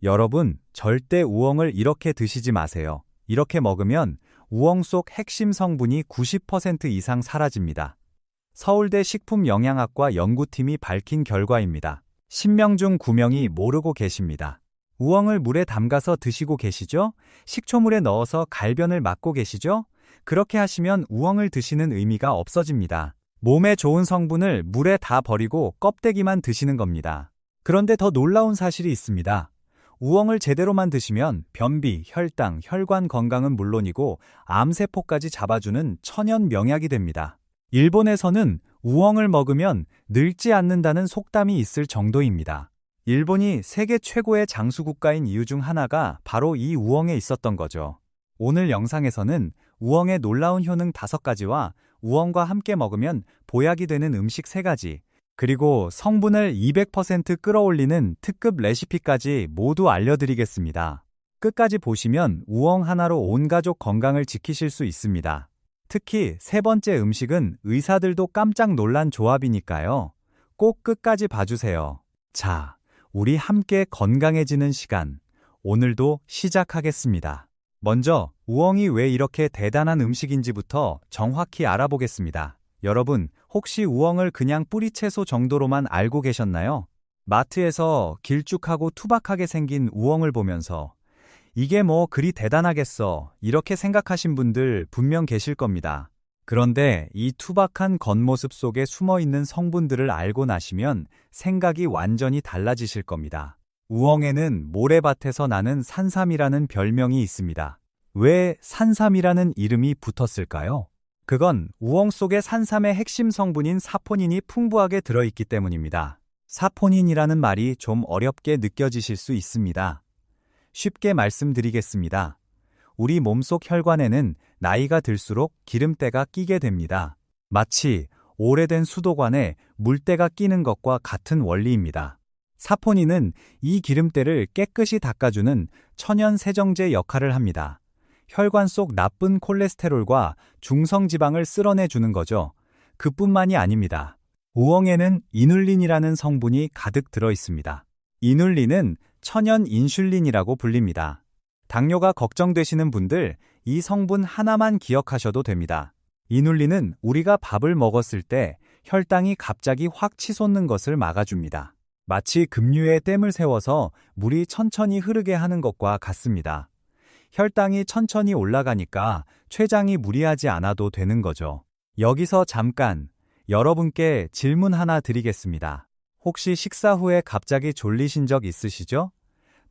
여러분, 절대 우엉을 이렇게 드시지 마세요. 이렇게 먹으면 우엉 속 핵심 성분이 90% 이상 사라집니다. 서울대 식품영양학과 연구팀이 밝힌 결과입니다. 10명 중 9명이 모르고 계십니다. 우엉을 물에 담가서 드시고 계시죠? 식초물에 넣어서 갈변을 막고 계시죠? 그렇게 하시면 우엉을 드시는 의미가 없어집니다. 몸에 좋은 성분을 물에 다 버리고 껍데기만 드시는 겁니다. 그런데 더 놀라운 사실이 있습니다. 우엉을 제대로만 드시면 변비, 혈당, 혈관 건강은 물론이고 암세포까지 잡아주는 천연 명약이 됩니다. 일본에서는 우엉을 먹으면 늙지 않는다는 속담이 있을 정도입니다. 일본이 세계 최고의 장수 국가인 이유 중 하나가 바로 이 우엉에 있었던 거죠. 오늘 영상에서는 우엉의 놀라운 효능 5가지와 우엉과 함께 먹으면 보약이 되는 음식 3가지, 그리고 성분을 200% 끌어올리는 특급 레시피까지 모두 알려드리겠습니다. 끝까지 보시면 우엉 하나로 온 가족 건강을 지키실 수 있습니다. 특히 3번째 음식은 의사들도 깜짝 놀란 조합이니까요. 꼭 끝까지 봐주세요. 자, 우리 함께 건강해지는 시간, 오늘도 시작하겠습니다. 먼저 우엉이 왜 이렇게 대단한 음식인지부터 정확히 알아보겠습니다. 여러분, 혹시 우엉을 그냥 뿌리채소 정도로만 알고 계셨나요? 마트에서 길쭉하고 투박하게 생긴 우엉을 보면서 이게 뭐 그리 대단하겠어, 이렇게 생각하신 분들 분명 계실 겁니다. 그런데 이 투박한 겉모습 속에 숨어있는 성분들을 알고 나시면 생각이 완전히 달라지실 겁니다. 우엉에는 모래밭에서 나는 산삼이라는 별명이 있습니다. 왜 산삼이라는 이름이 붙었을까요? 그건 우엉 속에 산삼의 핵심 성분인 사포닌이 풍부하게 들어있기 때문입니다. 사포닌이라는 말이 좀 어렵게 느껴지실 수 있습니다. 쉽게 말씀드리겠습니다. 우리 몸속 혈관에는 나이가 들수록 기름때가 끼게 됩니다. 마치 오래된 수도관에 물때가 끼는 것과 같은 원리입니다. 사포닌은 이 기름때를 깨끗이 닦아주는 천연 세정제 역할을 합니다. 혈관 속 나쁜 콜레스테롤과 중성지방을 쓸어내주는 거죠. 그뿐만이 아닙니다. 우엉에는 이눌린이라는 성분이 가득 들어 있습니다. 이눌린은 천연 인슐린이라고 불립니다. 당뇨가 걱정되시는 분들, 이 성분 하나만 기억하셔도 됩니다. 이눌린은 우리가 밥을 먹었을 때 혈당이 갑자기 확 치솟는 것을 막아줍니다. 마치 급류에 댐을 세워서 물이 천천히 흐르게 하는 것과 같습니다. 혈당이 천천히 올라가니까 췌장이 무리하지 않아도 되는 거죠. 여기서 잠깐 여러분께 질문 하나 드리겠습니다. 혹시 식사 후에 갑자기 졸리신 적 있으시죠?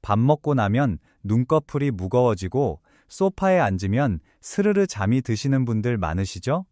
밥 먹고 나면 눈꺼풀이 무거워지고 소파에 앉으면 스르르 잠이 드시는 분들 많으시죠?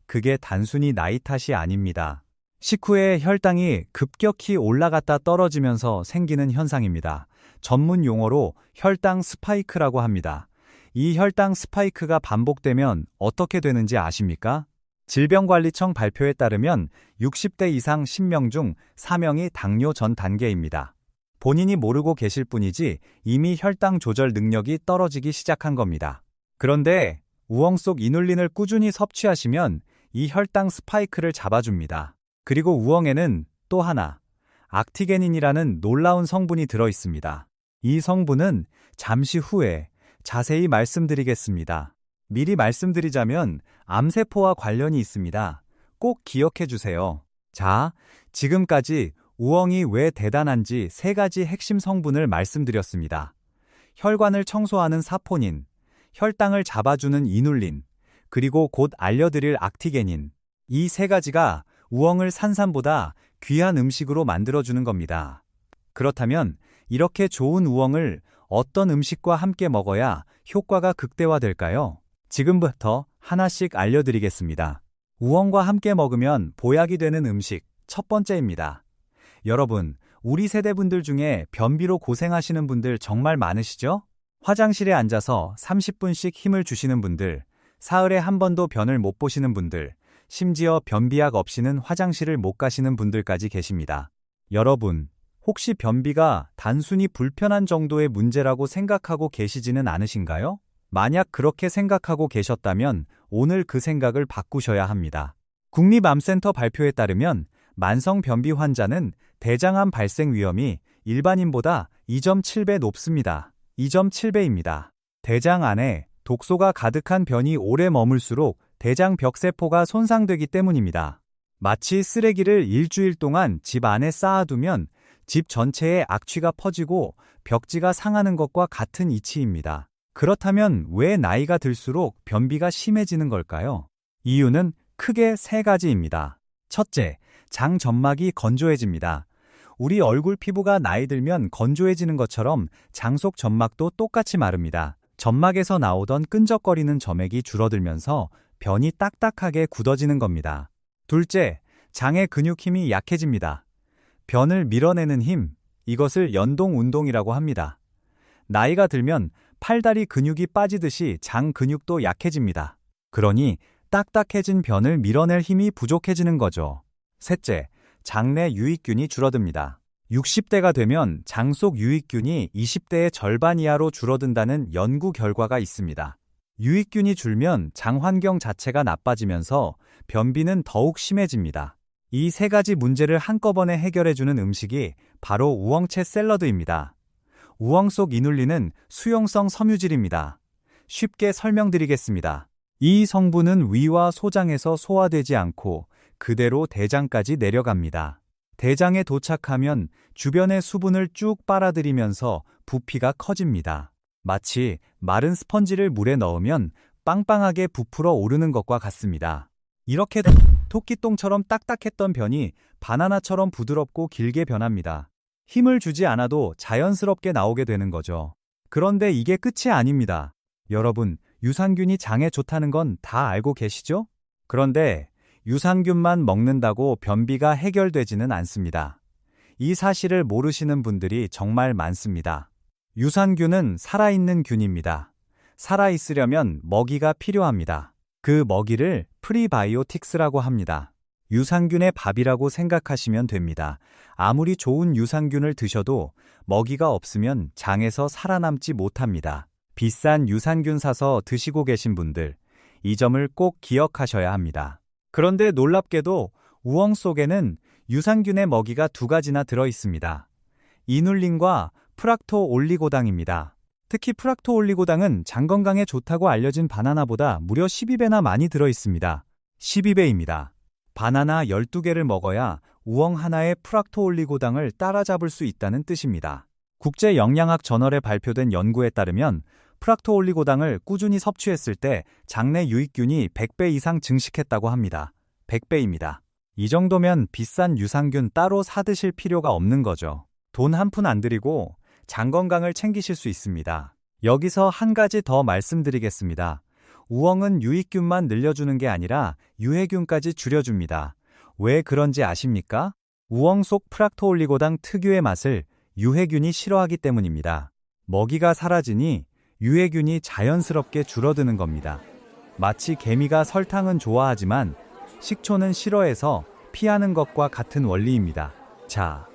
그게 단순히 나이 탓이 아닙니다. 식후에 혈당이 급격히 올라갔다 떨어지면서 생기는 현상입니다. 전문 용어로 혈당 스파이크라고 합니다. 이 혈당 스파이크가 반복되면 어떻게 되는지 아십니까? 질병관리청 발표에 따르면 60대 이상 10명 중 4명이 당뇨 전 단계입니다. 본인이 모르고 계실 뿐이지 이미 혈당 조절 능력이 떨어지기 시작한 겁니다. 그런데 우엉 속 이눌린을 꾸준히 섭취하시면 이 혈당 스파이크를 잡아줍니다. 그리고 우엉에는 또 하나, 악티게닌이라는 놀라운 성분이 들어 있습니다. 이 성분은 잠시 후에 자세히 말씀드리겠습니다. 미리 말씀드리자면 암세포와 관련이 있습니다. 꼭 기억해 주세요. 자, 지금까지 우엉이 왜 대단한지 3가지 핵심 성분을 말씀드렸습니다. 혈관을 청소하는 사포닌, 혈당을 잡아주는 이눌린, 그리고 곧 알려드릴 악티게닌. 이 3가지가 우엉을 산삼보다 귀한 음식으로 만들어주는 겁니다. 그렇다면 이렇게 좋은 우엉을 어떤 음식과 함께 먹어야 효과가 극대화될까요? 지금부터 하나씩 알려드리겠습니다. 우엉과 함께 먹으면 보약이 되는 음식 첫 번째입니다. 여러분, 우리 세대분들 중에 변비로 고생하시는 분들 정말 많으시죠? 화장실에 앉아서 30분씩 힘을 주시는 분들, 사흘에 한 번도 변을 못 보시는 분들, 심지어 변비약 없이는 화장실을 못 가시는 분들까지 계십니다. 여러분, 혹시 변비가 단순히 불편한 정도의 문제라고 생각하고 계시지는 않으신가요? 만약 그렇게 생각하고 계셨다면 오늘 그 생각을 바꾸셔야 합니다. 국립암센터 발표에 따르면 만성 변비 환자는 대장암 발생 위험이 일반인보다 2.7배 높습니다. 2.7배입니다. 대장 안에 독소가 가득한 변이 오래 머물수록 대장 벽세포가 손상되기 때문입니다. 마치 쓰레기를 일주일 동안 집 안에 쌓아두면 집 전체에 악취가 퍼지고 벽지가 상하는 것과 같은 이치입니다. 그렇다면 왜 나이가 들수록 변비가 심해지는 걸까요? 이유는 크게 세 가지입니다. 첫째, 장 점막이 건조해집니다. 우리 얼굴 피부가 나이 들면 건조해지는 것처럼 장 속 점막도 똑같이 마릅니다. 점막에서 나오던 끈적거리는 점액이 줄어들면서 변이 딱딱하게 굳어지는 겁니다. 둘째, 장의 근육 힘이 약해집니다. 변을 밀어내는 힘, 이것을 연동 운동이라고 합니다. 나이가 들면 팔다리 근육이 빠지듯이 장 근육도 약해집니다. 그러니 딱딱해진 변을 밀어낼 힘이 부족해지는 거죠. 셋째, 장내 유익균이 줄어듭니다. 60대가 되면 장 속 유익균이 20대의 절반 이하로 줄어든다는 연구 결과가 있습니다. 유익균이 줄면 장 환경 자체가 나빠지면서 변비는 더욱 심해집니다. 이 세 가지 문제를 한꺼번에 해결해주는 음식이 바로 우엉채 샐러드입니다. 우엉 속 이눌린은 수용성 섬유질입니다. 쉽게 설명드리겠습니다. 이 성분은 위와 소장에서 소화되지 않고 그대로 대장까지 내려갑니다. 대장에 도착하면 주변의 수분을 쭉 빨아들이면서 부피가 커집니다. 마치 마른 스펀지를 물에 넣으면 빵빵하게 부풀어 오르는 것과 같습니다. 이렇게 토끼똥처럼 딱딱했던 변이 바나나처럼 부드럽고 길게 변합니다. 힘을 주지 않아도 자연스럽게 나오게 되는 거죠. 그런데 이게 끝이 아닙니다. 여러분, 유산균이 장에 좋다는 건 다 알고 계시죠? 그런데 유산균만 먹는다고 변비가 해결되지는 않습니다. 이 사실을 모르시는 분들이 정말 많습니다. 유산균은 살아있는 균입니다. 살아있으려면 먹이가 필요합니다. 그 먹이를 프리바이오틱스라고 합니다. 유산균의 밥이라고 생각하시면 됩니다. 아무리 좋은 유산균을 드셔도 먹이가 없으면 장에서 살아남지 못합니다. 비싼 유산균 사서 드시고 계신 분들, 이 점을 꼭 기억하셔야 합니다. 그런데 놀랍게도 우엉 속에는 유산균의 먹이가 두 가지나 들어 있습니다. 이눌린과 프락토올리고당입니다. 특히 프락토올리고당은 장 건강에 좋다고 알려진 바나나보다 무려 12배나 많이 들어 있습니다. 12배입니다. 바나나 12개를 먹어야 우엉 하나의 프락토올리고당을 따라잡을 수 있다는 뜻입니다. 국제영양학 저널에 발표된 연구에 따르면 프락토올리고당을 꾸준히 섭취했을 때 장내 유익균이 100배 이상 증식했다고 합니다. 100배입니다. 이 정도면 비싼 유산균 따로 사드실 필요가 없는 거죠. 돈 한 푼 안 들이고 장 건강을 챙기실 수 있습니다. 여기서 한 가지 더 말씀드리겠습니다. 우엉은 유익균만 늘려주는 게 아니라 유해균까지 줄여줍니다. 왜 그런지 아십니까? 우엉 속 프락토올리고당 특유의 맛을 유해균이 싫어하기 때문입니다. 먹이가 사라지니 유해균이 자연스럽게 줄어드는 겁니다. 마치 개미가 설탕은 좋아하지만 식초는 싫어해서 피하는 것과 같은 원리입니다. 자,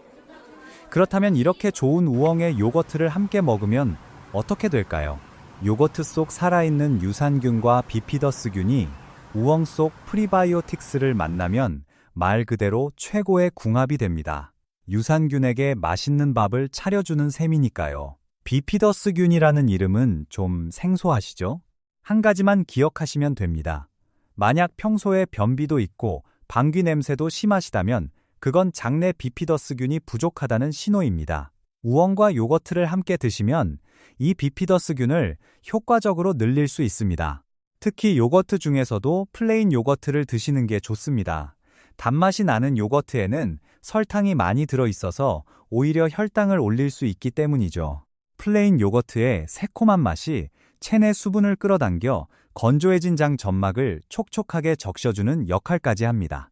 그렇다면 이렇게 좋은 우엉의 요거트를 함께 먹으면 어떻게 될까요? 요거트 속 살아있는 유산균과 비피더스균이 우엉 속 프리바이오틱스를 만나면 말 그대로 최고의 궁합이 됩니다. 유산균에게 맛있는 밥을 차려주는 셈이니까요. 비피더스균이라는 이름은 좀 생소하시죠? 한 가지만 기억하시면 됩니다. 만약 평소에 변비도 있고 방귀 냄새도 심하시다면 그건 장내 비피더스균이 부족하다는 신호입니다. 우엉과 요거트를 함께 드시면 이 비피더스균을 효과적으로 늘릴 수 있습니다. 특히 요거트 중에서도 플레인 요거트를 드시는 게 좋습니다. 단맛이 나는 요거트에는 설탕이 많이 들어있어서 오히려 혈당을 올릴 수 있기 때문이죠. 플레인 요거트의 새콤한 맛이 체내 수분을 끌어당겨 건조해진 장 점막을 촉촉하게 적셔주는 역할까지 합니다.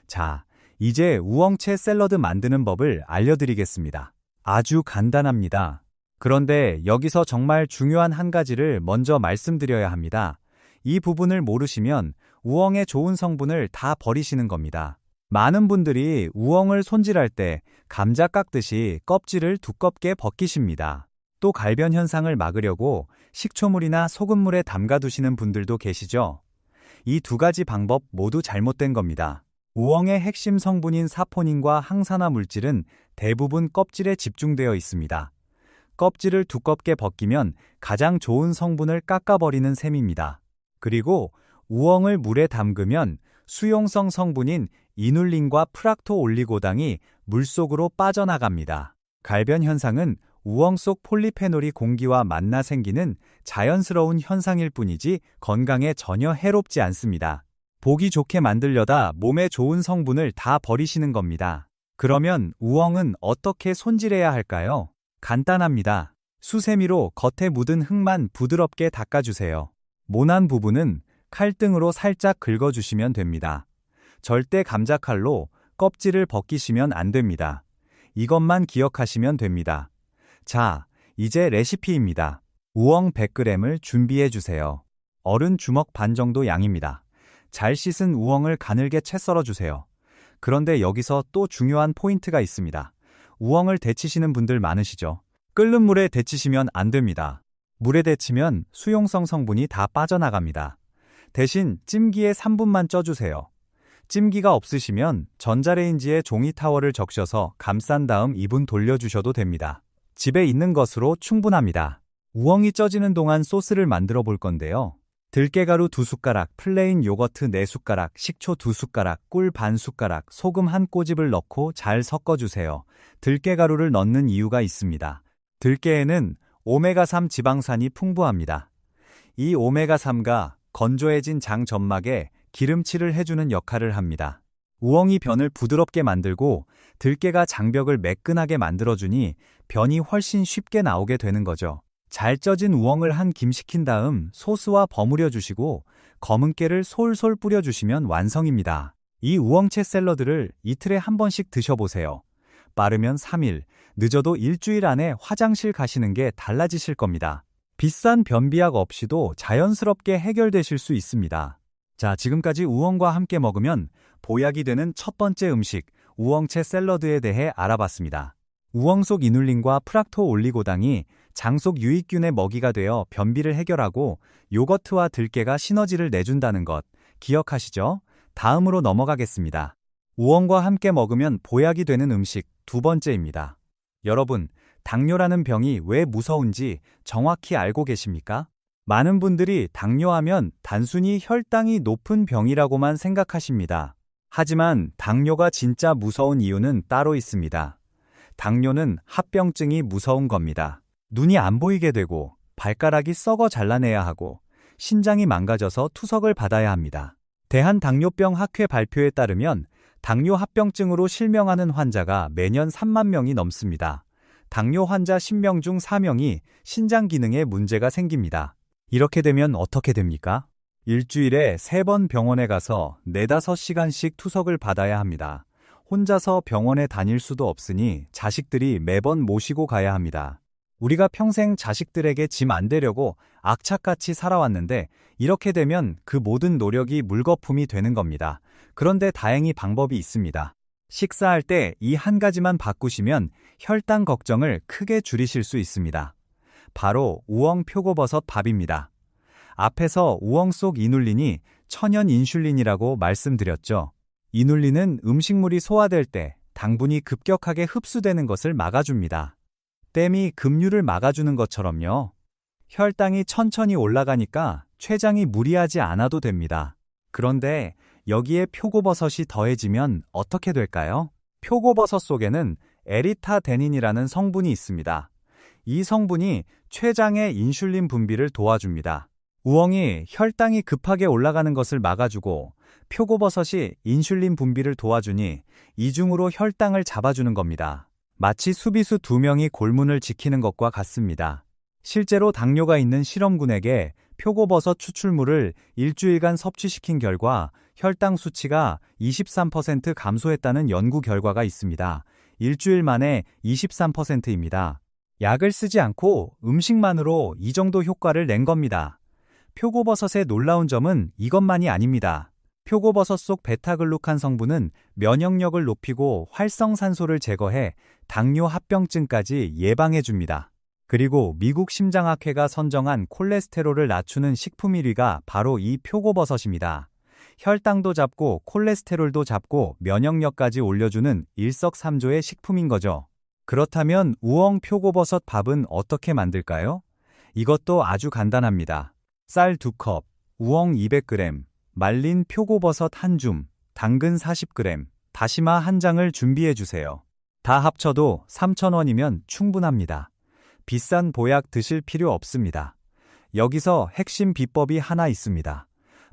자, 이제 우엉채 샐러드 만드는 법을 알려드리겠습니다. 아주 간단합니다. 그런데 여기서 정말 중요한 한 가지를 먼저 말씀드려야 합니다. 이 부분을 모르시면 우엉의 좋은 성분을 다 버리시는 겁니다. 많은 분들이 우엉을 손질할 때 감자 깎듯이 껍질을 두껍게 벗기십니다. 또 갈변 현상을 막으려고 식초물이나 소금물에 담가두시는 분들도 계시죠? 이 두 가지 방법 모두 잘못된 겁니다. 우엉의 핵심 성분인 사포닌과 항산화 물질은 대부분 껍질에 집중되어 있습니다. 껍질을 두껍게 벗기면 가장 좋은 성분을 깎아버리는 셈입니다. 그리고 우엉을 물에 담그면 수용성 성분인 이눌린과 프락토올리고당이 물속으로 빠져나갑니다. 갈변 현상은 우엉 속 폴리페놀이 공기와 만나 생기는 자연스러운 현상일 뿐이지 건강에 전혀 해롭지 않습니다. 보기 좋게 만들려다 몸에 좋은 성분을 다 버리시는 겁니다. 그러면 우엉은 어떻게 손질해야 할까요? 간단합니다. 수세미로 겉에 묻은 흙만 부드럽게 닦아주세요. 모난 부분은 칼등으로 살짝 긁어주시면 됩니다. 절대 감자칼로 껍질을 벗기시면 안 됩니다. 이것만 기억하시면 됩니다. 자, 이제 레시피입니다. 우엉 100g을 준비해주세요. 어른 주먹 반 정도 양입니다. 잘 씻은 우엉을 가늘게 채 썰어주세요. 그런데 여기서 또 중요한 포인트가 있습니다. 우엉을 데치시는 분들 많으시죠? 끓는 물에 데치시면 안 됩니다. 물에 데치면 수용성 성분이 다 빠져나갑니다. 대신 찜기에 3분만 쪄주세요. 찜기가 없으시면 전자레인지에 종이 타월을 적셔서 감싼 다음 2분 돌려주셔도 됩니다. 집에 있는 것으로 충분합니다. 우엉이 쪄지는 동안 소스를 만들어 볼 건데요. 들깨가루 2숟가락, 플레인 요거트 4숟가락, 식초 2숟가락, 꿀 반 숟가락, 소금 한 꼬집을 넣고 잘 섞어주세요. 들깨가루를 넣는 이유가 있습니다. 들깨에는 오메가3 지방산이 풍부합니다. 이 오메가3가 건조해진 장 점막에 기름칠을 해주는 역할을 합니다. 우엉이 변을 부드럽게 만들고 들깨가 장벽을 매끈하게 만들어주니 변이 훨씬 쉽게 나오게 되는 거죠. 잘 쪄진 우엉을 한 김 식힌 다음 소스와 버무려 주시고 검은깨를 솔솔 뿌려주시면 완성입니다. 이 우엉채 샐러드를 이틀에 한 번씩 드셔보세요. 빠르면 3일, 늦어도 일주일 안에 화장실 가시는 게 달라지실 겁니다. 비싼 변비약 없이도 자연스럽게 해결되실 수 있습니다. 자, 지금까지 우엉과 함께 먹으면 보약이 되는 첫 번째 음식, 우엉채 샐러드에 대해 알아봤습니다. 우엉 속 이눌린과 프락토올리고당이 장 속 유익균의 먹이가 되어 변비를 해결하고 요거트와 들깨가 시너지를 내준다는 것 기억하시죠? 다음으로 넘어가겠습니다. 우엉과 함께 먹으면 보약이 되는 음식 두 번째입니다. 여러분, 당뇨라는 병이 왜 무서운지 정확히 알고 계십니까? 많은 분들이 당뇨하면 단순히 혈당이 높은 병이라고만 생각하십니다. 하지만 당뇨가 진짜 무서운 이유는 따로 있습니다. 당뇨는 합병증이 무서운 겁니다. 눈이 안 보이게 되고 발가락이 썩어 잘라내야 하고 신장이 망가져서 투석을 받아야 합니다. 대한당뇨병학회 발표에 따르면 당뇨 합병증으로 실명하는 환자가 매년 3만 명이 넘습니다. 당뇨 환자 10명 중 4명이 신장 기능에 문제가 생깁니다. 이렇게 되면 어떻게 됩니까? 일주일에 3번 병원에 가서 4~5시간씩 투석을 받아야 합니다. 혼자서 병원에 다닐 수도 없으니 자식들이 매번 모시고 가야 합니다. 우리가 평생 자식들에게 짐 안 되려고 악착같이 살아왔는데 이렇게 되면 그 모든 노력이 물거품이 되는 겁니다. 그런데 다행히 방법이 있습니다. 식사할 때 이 한 가지만 바꾸시면 혈당 걱정을 크게 줄이실 수 있습니다. 바로 우엉 표고버섯 밥입니다. 앞에서 우엉 속 이눌린이 천연 인슐린이라고 말씀드렸죠. 이눌린은 음식물이 소화될 때 당분이 급격하게 흡수되는 것을 막아줍니다. 땜이 급류를 막아주는 것처럼요. 혈당이 천천히 올라가니까 췌장이 무리하지 않아도 됩니다. 그런데 여기에 표고버섯이 더해지면 어떻게 될까요? 표고버섯 속에는 에리타데닌이라는 성분이 있습니다. 이 성분이 췌장의 인슐린 분비를 도와줍니다. 우엉이 혈당이 급하게 올라가는 것을 막아주고 표고버섯이 인슐린 분비를 도와주니 이중으로 혈당을 잡아주는 겁니다. 마치 수비수 2명이 골문을 지키는 것과 같습니다. 실제로 당뇨가 있는 실험군에게 표고버섯 추출물을 일주일간 섭취시킨 결과 혈당 수치가 23% 감소했다는 연구 결과가 있습니다. 일주일 만에 23%입니다. 약을 쓰지 않고 음식만으로 이 정도 효과를 낸 겁니다. 표고버섯의 놀라운 점은 이것만이 아닙니다. 표고버섯 속 베타글루칸 성분은 면역력을 높이고 활성산소를 제거해 당뇨 합병증까지 예방해줍니다. 그리고 미국 심장학회가 선정한 콜레스테롤을 낮추는 식품 1위가 바로 이 표고버섯입니다. 혈당도 잡고 콜레스테롤도 잡고 면역력까지 올려주는 일석삼조의 식품인 거죠. 그렇다면 우엉 표고버섯 밥은 어떻게 만들까요? 이것도 아주 간단합니다. 쌀 2컵, 우엉 200g, 말린 표고버섯 1줌, 당근 40g, 다시마 1장을 준비해 주세요. 다 합쳐도 3,000원이면 충분합니다. 비싼 보약 드실 필요 없습니다. 여기서 핵심 비법이 하나 있습니다.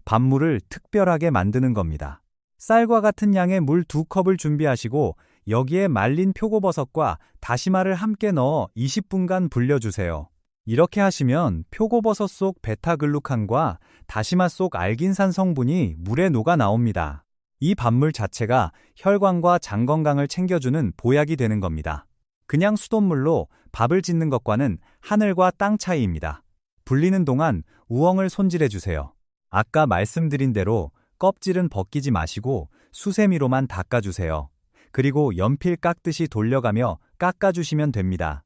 밥물을 특별하게 만드는 겁니다. 쌀과 같은 양의 물 2컵을 준비하시고 여기에 말린 표고버섯과 다시마를 함께 넣어 20분간 불려주세요. 이렇게 하시면 표고버섯 속 베타글루칸과 다시마 속 알긴산 성분이 물에 녹아 나옵니다. 이 밥물 자체가 혈관과 장 건강을 챙겨주는 보약이 되는 겁니다. 그냥 수돗물로 밥을 짓는 것과는 하늘과 땅 차이입니다. 불리는 동안 우엉을 손질해 주세요. 아까 말씀드린 대로 껍질은 벗기지 마시고 수세미로만 닦아주세요. 그리고 연필 깎듯이 돌려가며 깎아주시면 됩니다.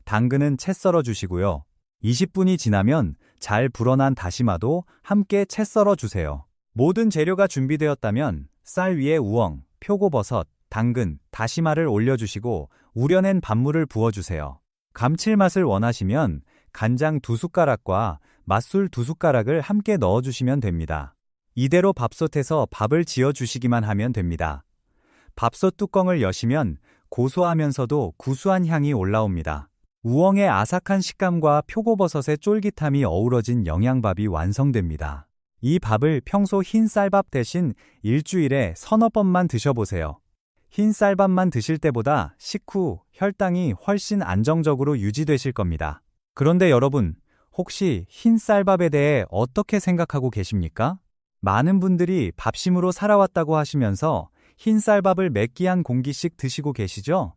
당근은 채 썰어 주시고요. 20분이 지나면 잘 불어난 다시마도 함께 채 썰어 주세요. 모든 재료가 준비되었다면 쌀 위에 우엉, 표고버섯, 당근, 다시마를 올려주시고 우려낸 밥물을 부어주세요. 감칠맛을 원하시면 간장 2숟가락과 맛술 2숟가락을 함께 넣어주시면 됩니다. 이대로 밥솥에서 밥을 지어주시기만 하면 됩니다. 밥솥 뚜껑을 여시면 고소하면서도 구수한 향이 올라옵니다. 우엉의 아삭한 식감과 표고버섯의 쫄깃함이 어우러진 영양밥이 완성됩니다. 이 밥을 평소 흰 쌀밥 대신 일주일에 서너 번만 드셔보세요. 흰 쌀밥만 드실 때보다 식후 혈당이 훨씬 안정적으로 유지되실 겁니다. 그런데 여러분, 혹시 흰 쌀밥에 대해 어떻게 생각하고 계십니까? 많은 분들이 밥심으로 살아왔다고 하시면서 흰 쌀밥을 몇 끼 한 공기씩 드시고 계시죠?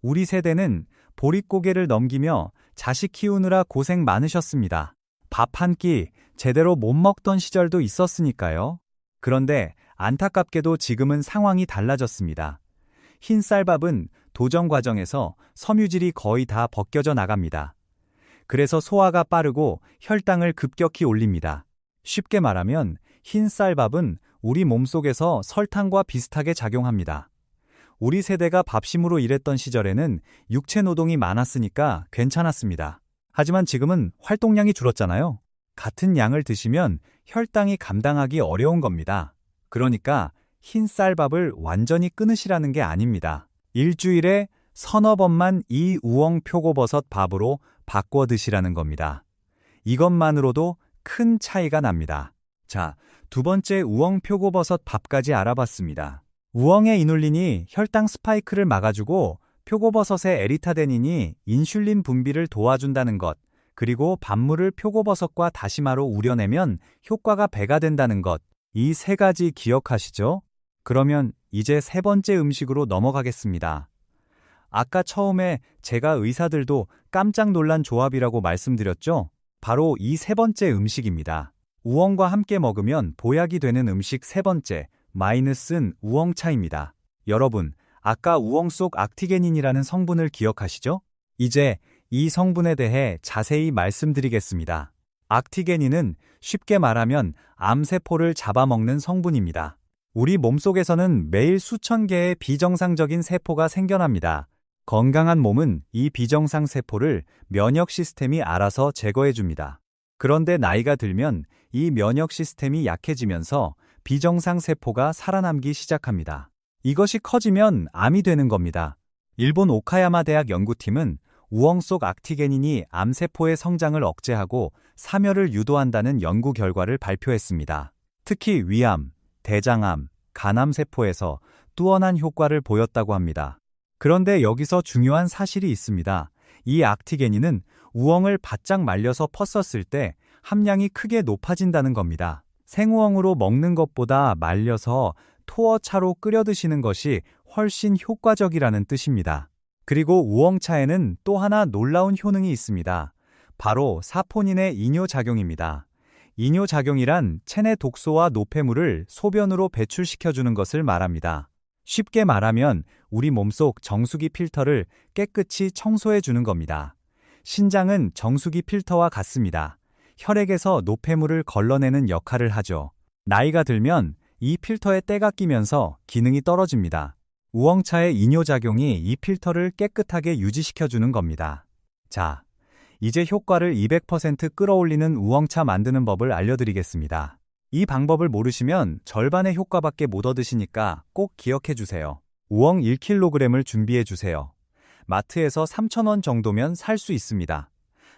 우리 세대는 보릿고개를 넘기며 자식 키우느라 고생 많으셨습니다. 밥 한 끼 제대로 못 먹던 시절도 있었으니까요. 그런데 안타깝게도 지금은 상황이 달라졌습니다. 흰 쌀밥은 도정 과정에서 섬유질이 거의 다 벗겨져 나갑니다. 그래서 소화가 빠르고 혈당을 급격히 올립니다. 쉽게 말하면 흰 쌀밥은 우리 몸속에서 설탕과 비슷하게 작용합니다. 우리 세대가 밥심으로 일했던 시절에는 육체 노동이 많았으니까 괜찮았습니다. 하지만 지금은 활동량이 줄었잖아요. 같은 양을 드시면 혈당이 감당하기 어려운 겁니다. 그러니까 흰 쌀밥을 완전히 끊으시라는 게 아닙니다. 일주일에 서너 번만 이 우엉 표고버섯 밥으로 바꿔 드시라는 겁니다. 이것만으로도 큰 차이가 납니다. 자, 두 번째 우엉 표고버섯 밥까지 알아봤습니다. 우엉의 이눌린이 혈당 스파이크를 막아주고 표고버섯의 에리타데닌이 인슐린 분비를 도와준다는 것, 그리고 밥물을 표고버섯과 다시마로 우려내면 효과가 배가 된다는 것, 이 세 가지 기억하시죠? 그러면 이제 세 번째 음식으로 넘어가겠습니다. 아까 처음에 제가 의사들도 깜짝 놀란 조합이라고 말씀드렸죠? 바로 이 세 번째 음식입니다. 우엉과 함께 먹으면 보약이 되는 음식 세 번째, 마이너스는 우엉차입니다. 여러분, 아까 우엉 속 악티게닌이라는 성분을 기억하시죠? 이제 이 성분에 대해 자세히 말씀드리겠습니다. 악티게닌은 쉽게 말하면 암세포를 잡아먹는 성분입니다. 우리 몸속에서는 매일 수천 개의 비정상적인 세포가 생겨납니다. 건강한 몸은 이 비정상 세포를 면역 시스템이 알아서 제거해줍니다. 그런데 나이가 들면 이 면역 시스템이 약해지면서 비정상 세포가 살아남기 시작합니다. 이것이 커지면 암이 되는 겁니다. 일본 오카야마 대학 연구팀은 우엉 속 악티게닌이 암세포의 성장을 억제하고 사멸을 유도한다는 연구 결과를 발표했습니다. 특히 위암, 대장암, 간암세포에서 뚜어난 효과를 보였다고 합니다. 그런데 여기서 중요한 사실이 있습니다. 이 악티게닌은 우엉을 바짝 말려서 펐었을 때 함량이 크게 높아진다는 겁니다. 생우엉으로 먹는 것보다 말려서 토어차로 끓여 드시는 것이 훨씬 효과적이라는 뜻입니다. 그리고 우엉차에는 또 하나 놀라운 효능이 있습니다. 바로 사포닌의 이뇨작용입니다. 이뇨작용이란 체내 독소와 노폐물을 소변으로 배출시켜주는 것을 말합니다. 쉽게 말하면 우리 몸속 정수기 필터를 깨끗이 청소해주는 겁니다. 신장은 정수기 필터와 같습니다. 혈액에서 노폐물을 걸러내는 역할을 하죠. 나이가 들면 이 필터에 때가 끼면서 기능이 떨어집니다. 우엉차의 이뇨작용이 이 필터를 깨끗하게 유지시켜주는 겁니다. 자, 이제 효과를 200% 끌어올리는 우엉차 만드는 법을 알려드리겠습니다. 이 방법을 모르시면 절반의 효과밖에 못 얻으시니까 꼭 기억해주세요. 우엉 1kg을 준비해주세요. 마트에서 3,000원 정도면 살 수 있습니다.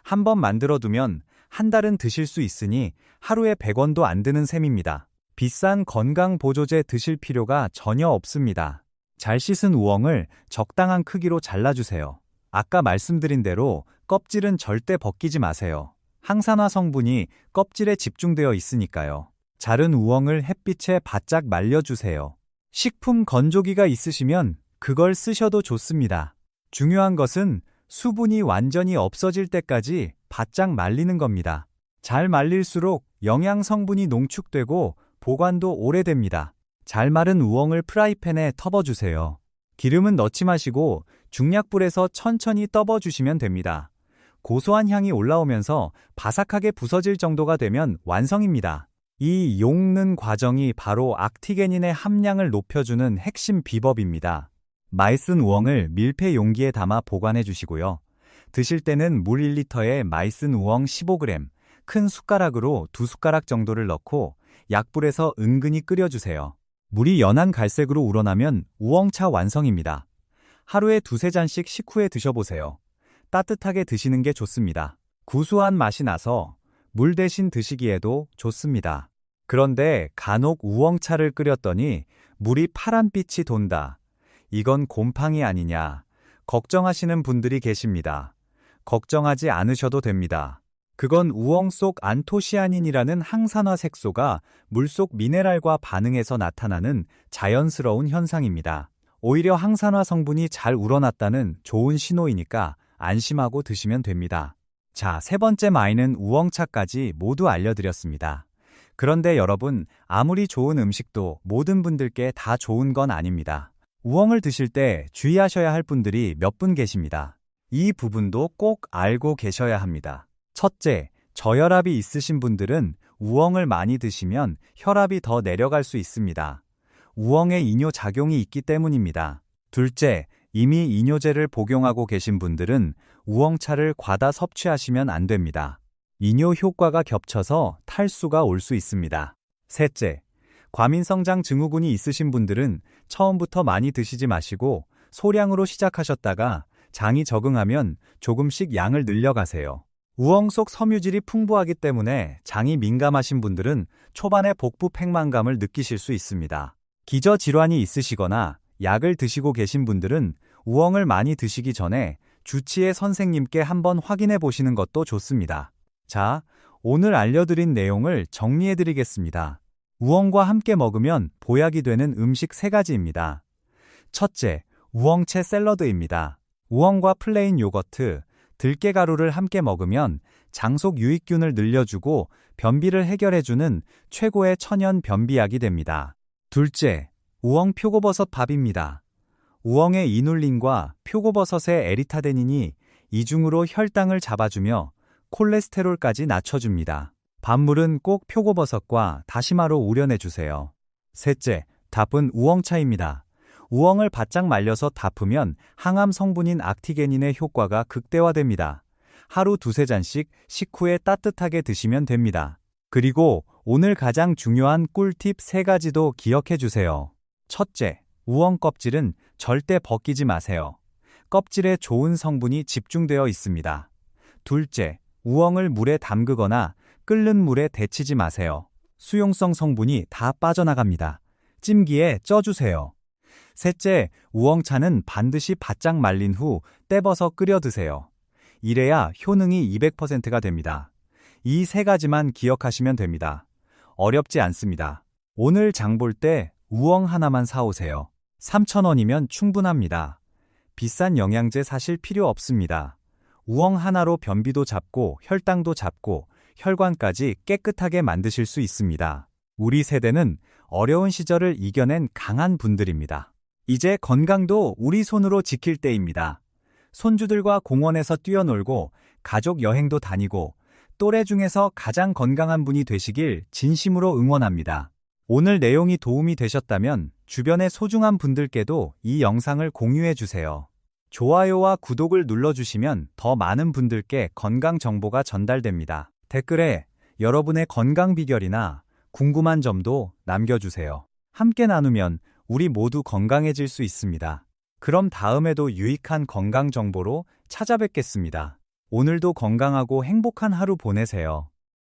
한번 만들어두면 한 달은 드실 수 있으니 하루에 100원도 안 드는 셈입니다. 비싼 건강보조제 드실 필요가 전혀 없습니다. 잘 씻은 우엉을 적당한 크기로 잘라주세요. 아까 말씀드린 대로 껍질은 절대 벗기지 마세요. 항산화 성분이 껍질에 집중되어 있으니까요. 자른 우엉을 햇빛에 바짝 말려주세요. 식품 건조기가 있으시면 그걸 쓰셔도 좋습니다. 중요한 것은 수분이 완전히 없어질 때까지 바짝 말리는 겁니다. 잘 말릴수록 영양 성분이 농축되고 보관도 오래됩니다. 잘 마른 우엉을 프라이팬에 터버주세요. 기름은 넣지 마시고 중약불에서 천천히 떠버주시면 됩니다. 고소한 향이 올라오면서 바삭하게 부서질 정도가 되면 완성입니다. 이 용는 과정이 바로 악티게닌의 함량을 높여주는 핵심 비법입니다. 마이슨 우엉을 밀폐 용기에 담아 보관해 주시고요. 드실 때는 물 1리터에 마이슨 우엉 15g, 큰 숟가락으로 2숟가락 정도를 넣고 약불에서 은근히 끓여주세요. 물이 연한 갈색으로 우러나면 우엉차 완성입니다. 하루에 2~3잔씩 식후에 드셔보세요. 따뜻하게 드시는 게 좋습니다. 구수한 맛이 나서 물 대신 드시기에도 좋습니다. 그런데 간혹 우엉차를 끓였더니 물이 파란빛이 돈다. 이건 곰팡이 아니냐 걱정하시는 분들이 계십니다. 걱정하지 않으셔도 됩니다. 그건 우엉 속 안토시아닌이라는 항산화 색소가 물속 미네랄과 반응해서 나타나는 자연스러운 현상입니다. 오히려 항산화 성분이 잘 우러났다는 좋은 신호이니까 안심하고 드시면 됩니다. 자, 세 번째 마이는 우엉차까지 모두 알려드렸습니다. 그런데 여러분, 아무리 좋은 음식도 모든 분들께 다 좋은 건 아닙니다. 우엉을 드실 때 주의하셔야 할 분들이 몇 분 계십니다. 이 부분도 꼭 알고 계셔야 합니다. 첫째, 저혈압이 있으신 분들은 우엉을 많이 드시면 혈압이 더 내려갈 수 있습니다. 우엉에 이뇨작용이 있기 때문입니다. 둘째, 이미 이뇨제를 복용하고 계신 분들은 우엉차를 과다 섭취하시면 안 됩니다. 이뇨 효과가 겹쳐서 탈수가 올 수 있습니다. 셋째, 과민성장 증후군이 있으신 분들은 처음부터 많이 드시지 마시고 소량으로 시작하셨다가 장이 적응하면 조금씩 양을 늘려가세요. 우엉 속 섬유질이 풍부하기 때문에 장이 민감하신 분들은 초반에 복부 팽만감을 느끼실 수 있습니다. 기저질환이 있으시거나 약을 드시고 계신 분들은 우엉을 많이 드시기 전에 주치의 선생님께 한번 확인해 보시는 것도 좋습니다. 자, 오늘 알려드린 내용을 정리해 드리겠습니다. 우엉과 함께 먹으면 보약이 되는 음식 3가지입니다. 첫째, 우엉채 샐러드입니다. 우엉과 플레인 요거트, 들깨가루를 함께 먹으면 장속 유익균을 늘려주고 변비를 해결해주는 최고의 천연 변비약이 됩니다. 둘째, 우엉 표고버섯 밥입니다. 우엉의 이눌린과 표고버섯의 에리타데닌이 이중으로 혈당을 잡아주며 콜레스테롤까지 낮춰줍니다. 밥물은 꼭 표고버섯과 다시마로 우려내주세요. 셋째, 답은 우엉차입니다. 우엉을 바짝 말려서 닦으면 항암 성분인 악티게닌의 효과가 극대화됩니다. 하루 2~3잔씩 식후에 따뜻하게 드시면 됩니다. 그리고 오늘 가장 중요한 꿀팁 3가지도 기억해주세요. 첫째, 우엉 껍질은 절대 벗기지 마세요. 껍질에 좋은 성분이 집중되어 있습니다. 둘째, 우엉을 물에 담그거나 끓는 물에 데치지 마세요. 수용성 성분이 다 빠져나갑니다. 찜기에 쪄주세요. 셋째, 우엉차는 반드시 바짝 말린 후 떼버서 끓여 드세요. 이래야 효능이 200%가 됩니다. 이 3가지만 기억하시면 됩니다. 어렵지 않습니다. 오늘 장 볼 때 우엉 하나만 사오세요. 3,000원이면 충분합니다. 비싼 영양제 사실 필요 없습니다. 우엉 하나로 변비도 잡고 혈당도 잡고 혈관까지 깨끗하게 만드실 수 있습니다. 우리 세대는 어려운 시절을 이겨낸 강한 분들입니다. 이제 건강도 우리 손으로 지킬 때입니다. 손주들과 공원에서 뛰어놀고 가족 여행도 다니고 또래 중에서 가장 건강한 분이 되시길 진심으로 응원합니다. 오늘 내용이 도움이 되셨다면 주변의 소중한 분들께도 이 영상을 공유해 주세요. 좋아요와 구독을 눌러주시면 더 많은 분들께 건강 정보가 전달됩니다. 댓글에 여러분의 건강 비결이나 궁금한 점도 남겨주세요. 함께 나누면 우리 모두 건강해질 수 있습니다. 그럼 다음에도 유익한 건강 정보로 찾아뵙겠습니다. 오늘도 건강하고 행복한 하루 보내세요.